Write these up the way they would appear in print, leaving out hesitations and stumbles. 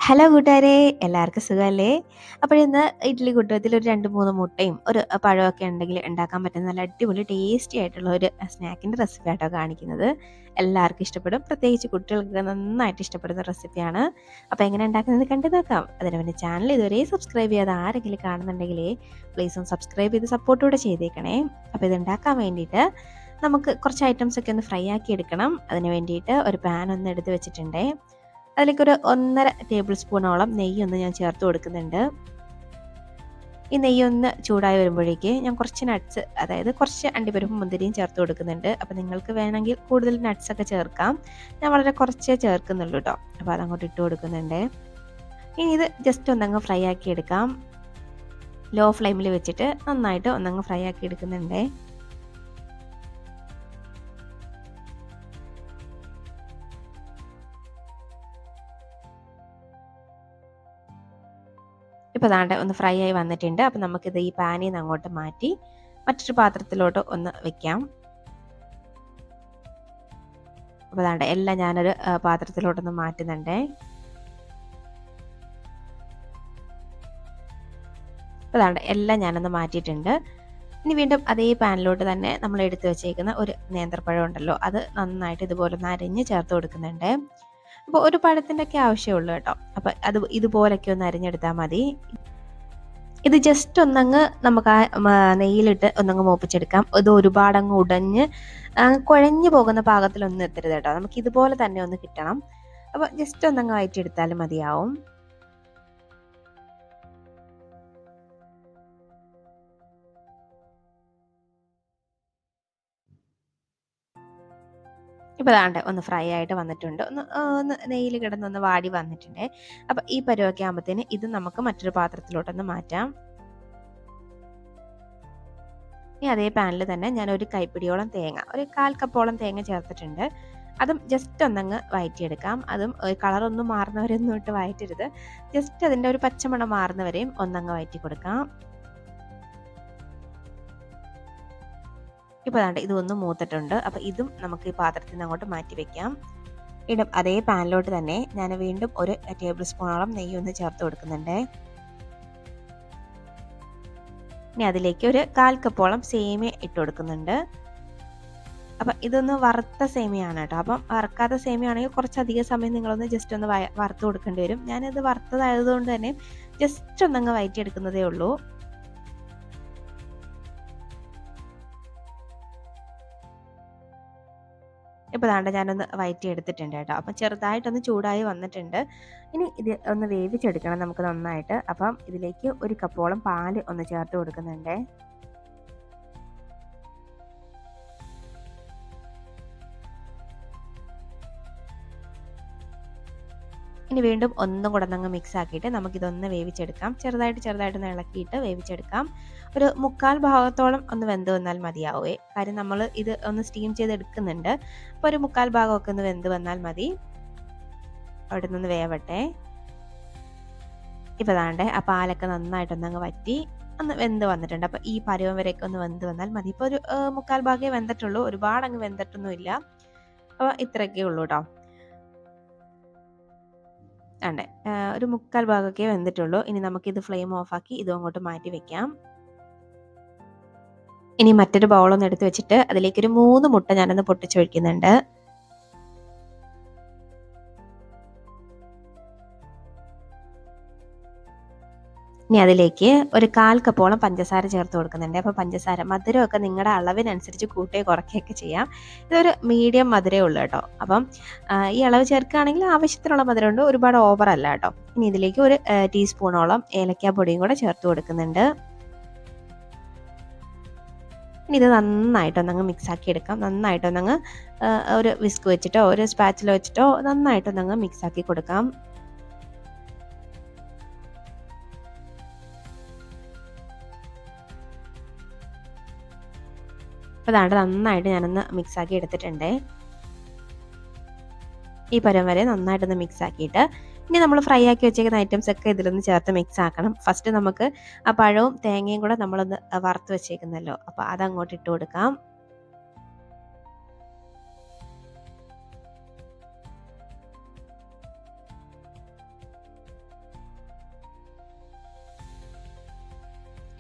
Hello കൂട്ടുകാരെ, എല്ലാവർക്കും സുഖമല്ലേ? അപ്പോഴിന്ന് ഇഡ്ഡലി കുട്ടകത്തിൽ ഒരു 2, 3 മുട്ടയും ഒരു പഴമൊക്കെ ഉണ്ടെങ്കിൽ ഉണ്ടാക്കാൻ പറ്റുന്ന നല്ല അടിപൊളി ടേസ്റ്റി ആയിട്ടുള്ള ഒരു സ്നാക്കിൻ്റെ റെസിപ്പി ആട്ടോ കാണിക്കുന്നത്. എല്ലാവർക്കും ഇഷ്ടപ്പെടും, പ്രത്യേകിച്ച് കുട്ടികൾക്ക് നന്നായിട്ട് ഇഷ്ടപ്പെടുന്ന റെസിപ്പിയാണ്. അപ്പോൾ എങ്ങനെ ഉണ്ടാക്കുന്നത് കണ്ടു നോക്കാം. അതിന് വേണ്ടി ചാനൽ ഇതുവരെ സബ്സ്ക്രൈബ് ചെയ്യാതെ ആരെങ്കിലും കാണുന്നുണ്ടെങ്കിലേ പ്ലീസ് ഒന്ന് സബ്സ്ക്രൈബ് ചെയ്ത് സപ്പോർട്ടൂടെ ചെയ്തേക്കണേ. അപ്പോൾ ഇത് ഉണ്ടാക്കാൻ വേണ്ടിയിട്ട് നമുക്ക് കുറച്ച് ഐറ്റംസ് ഒക്കെ ഒന്ന് ഫ്രൈ ആക്കി എടുക്കണം. അതിന് വേണ്ടിയിട്ട് ഒരു പാൻ ഒന്ന് എടുത്ത് വെച്ചിട്ടുണ്ടേ. അതിലേക്കൊരു 1.5 ടേബിൾ സ്പൂണോളം നെയ്യൊന്ന് ഞാൻ ചേർത്ത് കൊടുക്കുന്നുണ്ട്. ഈ നെയ്യൊന്ന് ചൂടായി വരുമ്പോഴേക്ക് ഞാൻ കുറച്ച് നട്ട്സ്, അതായത് കുറച്ച് അണ്ടിപ്പരിപ്പും മുന്തിരിയും ചേർത്ത് കൊടുക്കുന്നുണ്ട്. അപ്പോൾ നിങ്ങൾക്ക് വേണമെങ്കിൽ കൂടുതൽ നട്ട്സ് ഒക്കെ ചേർക്കാം. ഞാൻ വളരെ കുറച്ചേ ചേർക്കുന്നുള്ളൂ കേട്ടോ. അപ്പോൾ അതങ്ങോട്ട് ഇട്ട് കൊടുക്കുന്നുണ്ട്. ഇനി ഇത് ജസ്റ്റ് ഒന്നങ്ങ് ഫ്രൈ ആക്കി എടുക്കാം. ലോ ഫ്ലെയിമിൽ വെച്ചിട്ട് നന്നായിട്ട് ഒന്നങ്ങ് ഫ്രൈ ആക്കി എടുക്കുന്നുണ്ട്. ഇപ്പോൾ ദാണ്ടെ ഒന്ന് ഫ്രൈ ആയി വന്നിട്ടുണ്ട്. അപ്പോൾ നമുക്കിത് ഈ പാനിൽ നിന്ന് അങ്ങോട്ട് മാറ്റി മറ്റൊരു പാത്രത്തിലോട്ട് ഒന്ന് വെക്കാം. അപ്പോൾ ദാണ്ടെ എല്ലാം ഞാനൊരു പാത്രത്തിലോട്ടൊന്ന് മാറ്റുന്നുണ്ട്. അപ്പോൾ ദാണ്ടെ എല്ലാം ഞാനൊന്ന് മാറ്റിയിട്ടുണ്ട്. ഇനി വീണ്ടും അതേ പാനിലോട്ട് തന്നെ നമ്മൾ എടുത്തു വെച്ചേക്കുന്ന ഒരു നേന്ത്രപ്പഴം ഉണ്ടല്ലോ, അത് നന്നായിട്ട് ഇതുപോലെ ഒന്ന് അരിഞ്ഞ് ചേർത്ത് കൊടുക്കുന്നുണ്ട്. അപ്പോൾ ഒരു പഴത്തിൻ്റെ ഒക്കെ ആവശ്യമുള്ളൂ കേട്ടോ. അപ്പോൾ അത് ഇതുപോലൊക്കെ ഒന്ന് അരിഞ്ഞെടുത്താൽ മതി. ഇത് ജസ്റ്റ് ഒന്നങ്ങ് നമുക്ക് നെയ്യിലിട്ട് ഒന്നങ്ങ് മൂപ്പിച്ചെടുക്കാം. ഇത് ഒരുപാടങ്ങ് ഉടഞ്ഞ് കുഴഞ്ഞു പോകുന്ന പാകത്തിലൊന്നും എത്തരുത് കേട്ടോ. നമുക്ക് ഇതുപോലെ തന്നെ ഒന്ന് കിട്ടണം. അപ്പോൾ ജസ്റ്റ് ഒന്നങ്ങ് വഴറ്റിയെടുത്താലും മതിയാവും. ഇപ്പോൾ ദാണ്ടെ ഒന്ന് ഫ്രൈ ആയിട്ട് വന്നിട്ടുണ്ട്. ഒന്ന് നെയ്യിൽ കിടന്നൊന്ന് വാടി വന്നിട്ടുണ്ട്. അപ്പോൾ ഈ പരുവൊക്കെ ആകുമ്പോഴത്തേന് ഇത് നമുക്ക് മറ്റൊരു പാത്രത്തിലോട്ടൊന്ന് മാറ്റാം. ഇനി അതേ പാനിൽ തന്നെ ഞാൻ ഒരു കൈപ്പിടിയോളം തേങ്ങ, ഒരു 1/4 കപ്പോളം തേങ്ങ ചേർത്തിട്ടുണ്ട്. അതും ജസ്റ്റ് ഒന്നങ്ങ് വഴറ്റിയെടുക്കാം. അതും കളറൊന്നും മാറുന്നവരെയൊന്നും ഇട്ട് വഴറ്റരുത്. ജസ്റ്റ് അതിൻ്റെ ഒരു പച്ചമണം മാറുന്നവരെയും ഒന്നങ്ങ് വഴറ്റി കൊടുക്കാം. ഇപ്പോൾ ദാണ്ടെ ഇതൊന്ന് മൂത്തിട്ടുണ്ട്. അപ്പോൾ ഇതും നമുക്ക് ഈ പാത്രത്തിൽ നിന്ന് അങ്ങോട്ട് മാറ്റി വെക്കാം. വീണ്ടും അതേ പാനിലോട്ട് തന്നെ ഞാൻ വീണ്ടും ഒരു ടേബിൾ സ്പൂണോളം നെയ്യ് ഒന്ന് ചേർത്ത് കൊടുക്കുന്നുണ്ട്. ഇനി അതിലേക്ക് ഒരു 1/4 കപ്പോളം സേമിയ ഇട്ട് കൊടുക്കുന്നുണ്ട്. അപ്പം ഇതൊന്ന് വറുത്ത സേമിയാണ് കേട്ടോ. അപ്പം വറുക്കാത്ത സേമിയാണെങ്കിൽ കുറച്ചധികം സമയം നിങ്ങളൊന്ന് ജസ്റ്റ് ഒന്ന് വറുത്ത് കൊടുക്കേണ്ടി വരും. ഞാനിത് വറുത്തതായതുകൊണ്ട് തന്നെ ജസ്റ്റ് ഒന്നങ്ങ് വഴറ്റിയെടുക്കുന്നതേ ഉള്ളൂ. ഇപ്പോൾ ദാണ്ടെ ഞാനൊന്ന് വഴറ്റി എടുത്തിട്ടുണ്ട് കേട്ടോ. അപ്പം ചെറുതായിട്ടൊന്ന് ചൂടായി വന്നിട്ടുണ്ട്. ഇനി ഇത് ഒന്ന് വേവിച്ചെടുക്കണം നമുക്ക് നന്നായിട്ട്. അപ്പം ഇതിലേക്ക് 1 കപ്പോളം പാല് ഒന്ന് ചേർത്ത് കൊടുക്കുന്നുണ്ട്. ഇനി വീണ്ടും ഒന്നും കൂടെ ഒന്ന് മിക്സ് ആക്കിയിട്ട് നമുക്കിതൊന്ന് വേവിച്ചെടുക്കാം. ചെറുതായിട്ടൊന്ന് ഇളക്കിയിട്ട് വേവിച്ചെടുക്കാം. ഒരു 1/4 ഭാഗത്തോളം ഒന്ന് വെന്ത് വന്നാൽ മതിയാവേ. കാര്യം നമ്മൾ ഇത് ഒന്ന് സ്റ്റീം ചെയ്തെടുക്കുന്നുണ്ട്. അപ്പോൾ ഒരു 1/4 ഭാഗമൊക്കെ ഒന്ന് വെന്ത് വന്നാൽ മതി. അവിടെ നിന്ന് വേവട്ടെ. ഇപ്പോൾ ദാണ്ടെ ആ പാലൊക്കെ നന്നായിട്ടൊന്നങ്ങ് വറ്റി ഒന്ന് വെന്ത് വന്നിട്ടുണ്ട്. അപ്പോൾ ഈ പരുവം വരെയൊക്കെ ഒന്ന് വെന്ത് വന്നാൽ മതി. ഇപ്പോൾ ഒരു 1/4 ഭാഗമേ വെന്തിട്ടുള്ളൂ. ഒരുപാട് അങ്ങ് വെന്തിട്ടൊന്നുമില്ല. അപ്പോൾ ഇത്രയൊക്കെ ഉള്ളൂ കേട്ടോ. ഉണ്ട്. ഒരു 1/4 ഭാഗമൊക്കെ വെന്തിട്ടുള്ളൂ. ഇനി നമുക്കിത് ഫ്ലെയിം ഓഫാക്കി ഇതും അങ്ങോട്ട് മാറ്റി വെക്കാം. ഇനി മറ്റൊരു ബൗളൊന്ന് എടുത്ത് വെച്ചിട്ട് അതിലേക്കൊരു 3 മുട്ട ഞാനൊന്ന് പൊട്ടിച്ചൊഴിക്കുന്നുണ്ട്. ഇനി അതിലേക്ക് ഒരു 1/4 കപ്പോളം പഞ്ചസാര ചേർത്ത് കൊടുക്കുന്നുണ്ട്. അപ്പോൾ പഞ്ചസാര മധുരമൊക്കെ നിങ്ങളുടെ അളവിനനുസരിച്ച് കൂട്ടുകയോ കുറയ്ക്കുകയൊക്കെ ചെയ്യാം. ഇതൊരു മീഡിയം മധുരമേ ഉള്ളൂ കേട്ടോ. അപ്പം ഈ അളവ് ചേർക്കുകയാണെങ്കിൽ ആവശ്യത്തിനുള്ള മധുരമുണ്ട്, ഒരുപാട് ഓവറല്ല കേട്ടോ. ഇനി ഇതിലേക്ക് ഒരു ടീസ്പൂണോളം ഏലക്കാപ്പൊടിയും കൂടെ ചേർത്ത് കൊടുക്കുന്നുണ്ട്. ഇനി ഇത് നന്നായിട്ടൊന്നങ്ങ് മിക്സാക്കി എടുക്കാം. നന്നായിട്ടൊന്നങ്ങ് ഒരു വിസ്ക് വെച്ചിട്ടോ ഒരു സ്പാച്ചില വെച്ചിട്ടോ നന്നായിട്ടൊന്നങ്ങ് മിക്സാക്കി കൊടുക്കാം. അപ്പോൾ ദാണ്ടെ നന്നായിട്ട് ഞാനൊന്ന് മിക്സാക്കി എടുത്തിട്ടുണ്ട്. ഈ പരുവം വരെ നന്നായിട്ടൊന്ന് മിക്സ് ആക്കിയിട്ട് ഇനി നമ്മൾ ഫ്രൈ ആക്കി വെച്ചേക്കുന്ന ഐറ്റംസ് ഒക്കെ ഇതിലൊന്ന് ചേർത്ത് മിക്സ് ആക്കണം. ഫസ്റ്റ് നമുക്ക് ആ പഴവും തേങ്ങയും കൂടെ നമ്മളൊന്ന് വറുത്ത് വെച്ചേക്കുന്നല്ലോ, അപ്പോൾ അതങ്ങോട്ട് ഇട്ട് കൊടുക്കാം.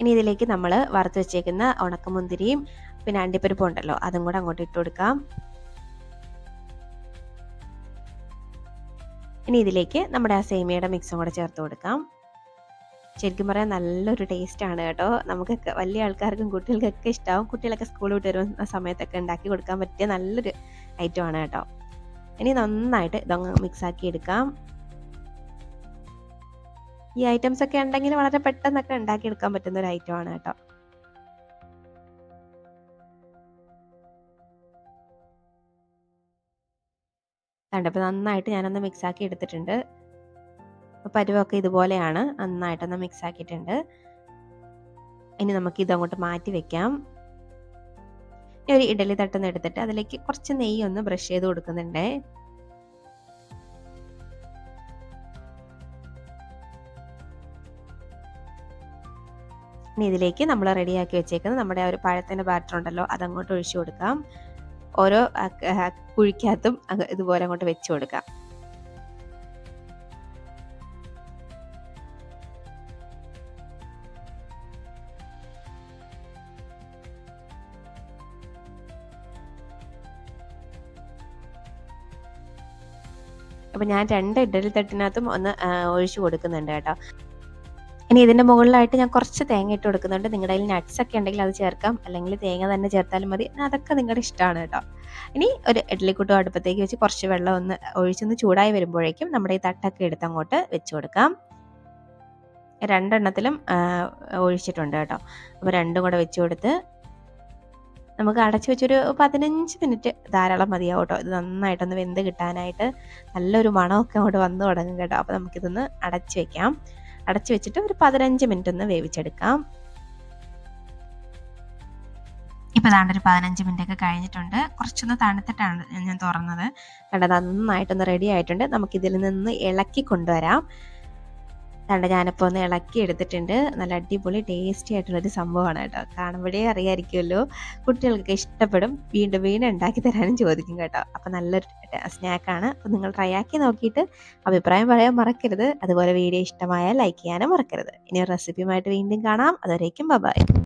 ഇനി ഇതിലേക്ക് നമ്മൾ വറുത്ത് വെച്ചേക്കുന്ന ഉണക്കമുന്തിരിയും പിന്നെ അണ്ടിപ്പരിപ്പും ഉണ്ടല്ലോ, അതും കൂടെ അങ്ങോട്ട് ഇട്ട് കൊടുക്കാം. ഇനി ഇതിലേക്ക് നമ്മുടെ ആ സേമിയയുടെ മിക്സും കൂടെ ചേർത്ത് കൊടുക്കാം. ശരിക്കും പറയാൻ നല്ലൊരു ടേസ്റ്റാണ് കേട്ടോ. നമുക്കൊക്കെ വലിയ ആൾക്കാർക്കും കുട്ടികൾക്കൊക്കെ ഇഷ്ടമാവും. കുട്ടികളൊക്കെ സ്കൂൾ വിട്ട് വരുന്ന സമയത്തൊക്കെ ഉണ്ടാക്കി കൊടുക്കാൻ പറ്റിയ നല്ലൊരു ഐറ്റമാണ് കേട്ടോ. ഇനി നന്നായിട്ട് ഇതങ്ങ് മിക്സാക്കി എടുക്കാം. ഈ ഐറ്റംസ് ഒക്കെ ഉണ്ടെങ്കിൽ വളരെ പെട്ടെന്നൊക്കെ ഉണ്ടാക്കിയെടുക്കാൻ പറ്റുന്ന ഒരു ഐറ്റമാണ് കേട്ടോ. കണ്ടപ്പോൾ നന്നായിട്ട് ഞാനൊന്ന് മിക്സാക്കി എടുത്തിട്ടുണ്ട്. പരുവമൊക്കെ ഇതുപോലെയാണ്, നന്നായിട്ടൊന്ന് മിക്സ് ആക്കിയിട്ടുണ്ട്. ഇനി നമുക്ക് ഇതങ്ങോട്ട് മാറ്റി വെക്കാം. ഒരു ഇഡലി തട്ടൊന്ന് എടുത്തിട്ട് അതിലേക്ക് കുറച്ച് നെയ്യ് ഒന്ന് ബ്രഷ് ചെയ്ത് കൊടുക്കുന്നുണ്ട്. ഇനി ഇതിലേക്ക് നമ്മൾ റെഡിയാക്കി വെച്ചേക്കുന്നത് നമ്മുടെ ആ ഒരു പഴത്തിൻ്റെ ബാറ്റർ ഉണ്ടല്ലോ, അതങ്ങോട്ട് ഒഴിച്ചു കൊടുക്കാം. ഓരോ കുഴിക്കകത്തും ഇതുപോലെ അങ്ങോട്ട് വെച്ച് കൊടുക്കാം. അപ്പം ഞാൻ 2 ഇഡലി തട്ടിനകത്തും ഒന്ന് ഒഴിച്ചു കൊടുക്കുന്നുണ്ട് കേട്ടോ. ഇനി ഇതിൻ്റെ മുകളിലായിട്ട് ഞാൻ കുറച്ച് തേങ്ങ ഇട്ട് കൊടുക്കുന്നുണ്ട്. നിങ്ങളുടെ കയ്യിൽ നട്ട്സ് ഒക്കെ ഉണ്ടെങ്കിൽ അത് ചേർക്കാം, അല്ലെങ്കിൽ തേങ്ങ തന്നെ ചേർത്താലും മതി. അതൊക്കെ നിങ്ങളുടെ ഇഷ്ടമാണ് കേട്ടോ. ഇനി ഒരു ഇഡ്ഡലിക്കുട്ടു അടുപ്പത്തേക്ക് വെച്ച് കുറച്ച് വെള്ളം ഒന്ന് ഒഴിച്ചൊന്ന് ചൂടായി വരുമ്പോഴേക്കും നമ്മുടെ ഈ തട്ടൊക്കെ എടുത്ത് അങ്ങോട്ട് വെച്ച് കൊടുക്കാം. 2 എണ്ണത്തിലും ഒഴിച്ചിട്ടുണ്ട് കേട്ടോ. അപ്പോൾ 2 കൂടെ വെച്ച് കൊടുത്ത് നമുക്ക് അടച്ചു വെച്ചൊരു 15 മിനിറ്റ് ധാരാളം മതിയാവും കേട്ടോ. ഇത് നന്നായിട്ടൊന്ന് വെന്ത് കിട്ടാനായിട്ട് നല്ലൊരു മണമൊക്കെ അങ്ങോട്ട് വന്നു തുടങ്ങും കേട്ടോ. അപ്പോൾ നമുക്കിതൊന്ന് അടച്ചു വെക്കാം. അടച്ചു വെച്ചിട്ട് ഒരു 15 മിനിറ്റ് ഒന്ന് വേവിച്ചെടുക്കാം. ഇപ്പോൾ ദാണ്ട് ഒരു 15 മിനിറ്റ് ഒക്കെ കഴിഞ്ഞിട്ടുണ്ട്. കുറച്ചൊന്ന് തണുത്തിട്ടാണ് ഞാൻ തുറന്നത്. കണ്ടത് നന്നായിട്ടൊന്ന് റെഡി ആയിട്ടുണ്ട്. നമുക്കിതിൽ നിന്ന് ഇളക്കി കൊണ്ടുവരാം. കണ്ട ഞാനിപ്പോൾ ഒന്ന് ഇളക്കി എടുത്തിട്ടുണ്ട്. നല്ല അടിപൊളി ടേസ്റ്റി ആയിട്ടുള്ളൊരു സംഭവമാണ് കേട്ടോ. കാണുമ്പോഴേ അറിയാമായിരിക്കുമല്ലോ, കുട്ടികൾക്ക് ഇഷ്ടപ്പെടും. വീണ്ടും വീണ്ടും ഉണ്ടാക്കി തരാനും ചോദിക്കും കേട്ടോ. അപ്പോൾ നല്ലൊരു സ്നാക്കാണ്. അപ്പോൾ നിങ്ങൾ ട്രൈ ആക്കി നോക്കിയിട്ട് അഭിപ്രായം പറയാൻ മറക്കരുത്. അതുപോലെ വീഡിയോ ഇഷ്ടമായാൽ ലൈക്ക് ചെയ്യാനും മറക്കരുത്. ഇനി ഒരു റെസിപ്പിയുമായിട്ട് വീണ്ടും കാണാം. അതുവരേക്കും ബൈ.